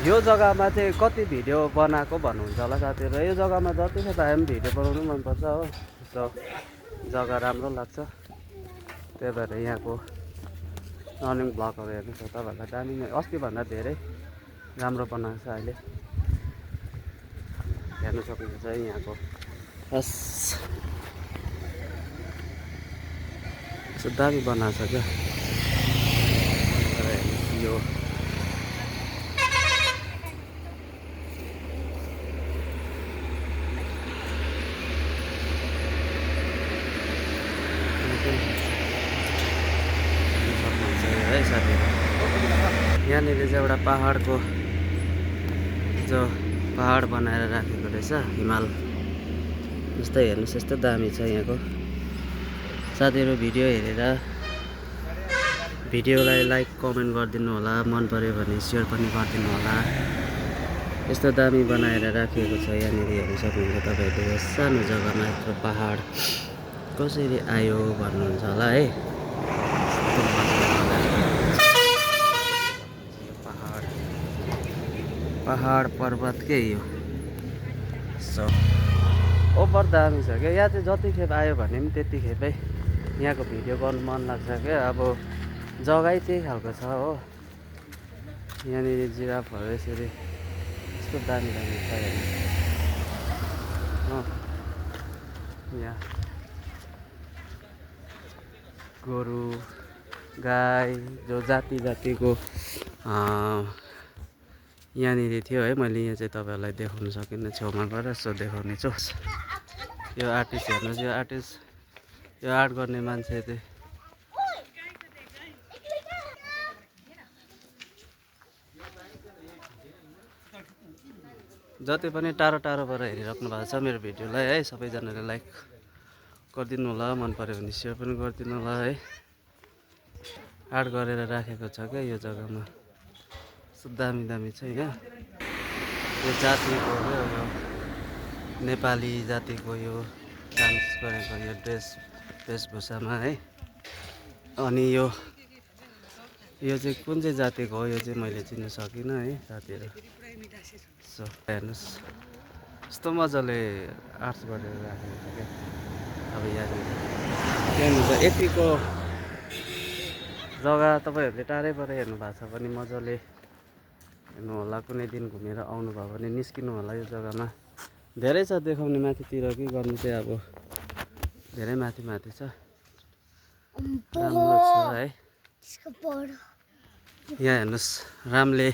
यो जग्गामा चाहिँ कति भिडियो बनाएको भन्नुहुन्छ होला साथीहरू। यो जग्गामा जतिखेर आए पनि भिडियो बनाउनु मनपर्छ हो। जग्गा राम्रो लाग्छ, त्यही भएर यहाँको रनिङ ब्लगहरू हेर्नु छ तपाईँहरूलाई दामी नै, अस्तिभन्दा धेरै राम्रो बनाएको छ अहिले। हेर्नु सक्नुहुन्छ है यहाँको यस्तो दामी बनाएको छ क्या यो। है साथीहरू, यहाँनिर चाहिँ एउटा पहाडको जो पहाड बनाएर राखेको रहेछ हिमाल जस्तै। हेर्नुहोस् यस्तो दामी छ यहाँको। साथीहरू भिडियो हेरेर भिडियोलाई लाइक कमेन्ट गरिदिनु होला, मन पर्यो भने सेयर पनि गरिदिनु होला। यस्तो दामी बनाएर राखिएको छ यहाँनिर हेर्नु सक्नुहुन्छ तपाईँहरूले। सानो जग्गामा यत्रो पहाड कसरी आयो भन्नुहुन्छ होला है। पहाड पर्वत के यो सो ओभर दामी छ क्या। यहाँ चाहिँ जतिखेप आयो भने पनि त्यतिखेपै यहाँको भिडियो गर्नु मन लाग्छ क्या। अब जग्गै त्यही खालको छ हो। यहाँनिर जिराफहरू यसरी यस्तो दामी दामी छ हेर्नु। यहाँ गोरु गाई जो जाति जातिको यहाँनिर थियो है। मैले यहाँ चाहिँ तपाईँहरूलाई देखाउन सकिनँ, छेउमा गएर यसो देखाउने छु। यो आर्टिस्ट हेर्नुहोस्, यो आर्टिस्ट, यो आर्ट गर्ने मान्छे चाहिँ जति पनि टाढो टाढोबाट हेरिराख्नु भएको छ मेरो भिडियोलाई है, सबैजनाले लाइक गरिदिनु होला, मन पऱ्यो भने सेयर पनि गरिदिनु होला है। आर्ट गरेर राखेको छ क्या यो जग्गामा, दामी दामी छ यहाँ। यो जातिको हो, यो नेपाली जातिको यो डान्स गरेको यो वेशभूषामा है। अनि यो चाहिँ कुन चाहिँ जातिको हो यो चाहिँ मैले चिन्न सकिनँ है साथीहरू। सो हेर्नुहोस् यस्तो मजाले आर्ट्स गरेर राखेको छ क्या। अब यहाँ यतिको जग्गा तपाईँहरूले टाढैबाट हेर्नु भएको छ भने मजाले हेर्नु होला। कुनै दिन घुमेर आउनुभयो भने निस्किनु होला यो जग्गामा। धेरै छ देखाउने माथितिर कि गर्नु चाहिँ अब धेरै माथि माथि छ, राम्रो छ है। यहाँ हेर्नुहोस् रामले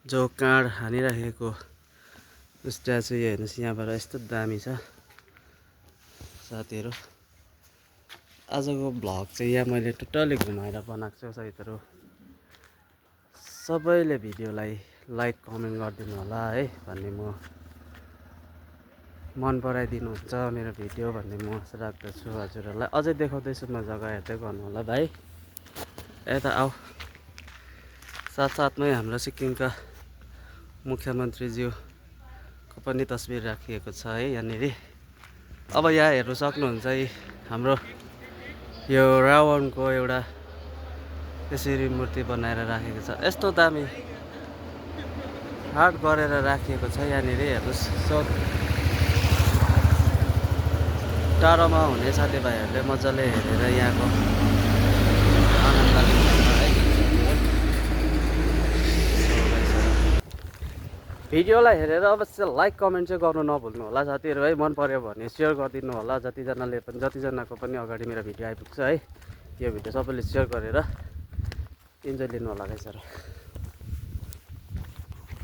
जो काँड हानिराखेको स्ट्याचु यो हेर्नुहोस् यहाँबाट यस्तो दामी छ साथीहरू। आजको भ्लग चाहिँ यहाँ मैले टोटली घुमाएर बनाएको छु साथीहरू। सबैले भिडियोलाई लाइक कमेन्ट गरिदिनु होला है भन्ने म मन पराइदिनुहुन्छ मेरो भिडियो भन्ने म आशा राख्दछु हजुरहरूलाई। अझै देखाउँदैछु म, जग्गा हेर्दै गर्नु होला भाइ। यता आऊ, साथसाथमै हाम्रो सिक्किमका मुख्यमन्त्रीज्यूको पनि तस्बिर राखिएको छ है यहाँनिर। अब यहाँ हेर्नु सक्नुहुन्छ हाम्रो यो रावणको एउटा यसरी मूर्ति बनाएर राखेको छ। यस्तो दामी आर्ट गरेर राखिएको छ यहाँनिर हेर्नुहोस्। सो टाढोमा हुने साथीभाइहरूले मजाले हेरेर यहाँको आनन्द लिनुहुन्छ है। भिडियोलाई हेरेर अवश्य लाइक कमेन्ट चाहिँ गर्नु नभुल्नु होला साथीहरू है। मन पर्यो भने सेयर गरिदिनु होला, जतिजनाको पनि अगाडि मेरो भिडियो आइपुग्छ है। यो भिडियो सबैले सेयर गरेर इन्जोय लिनु होला गाइस।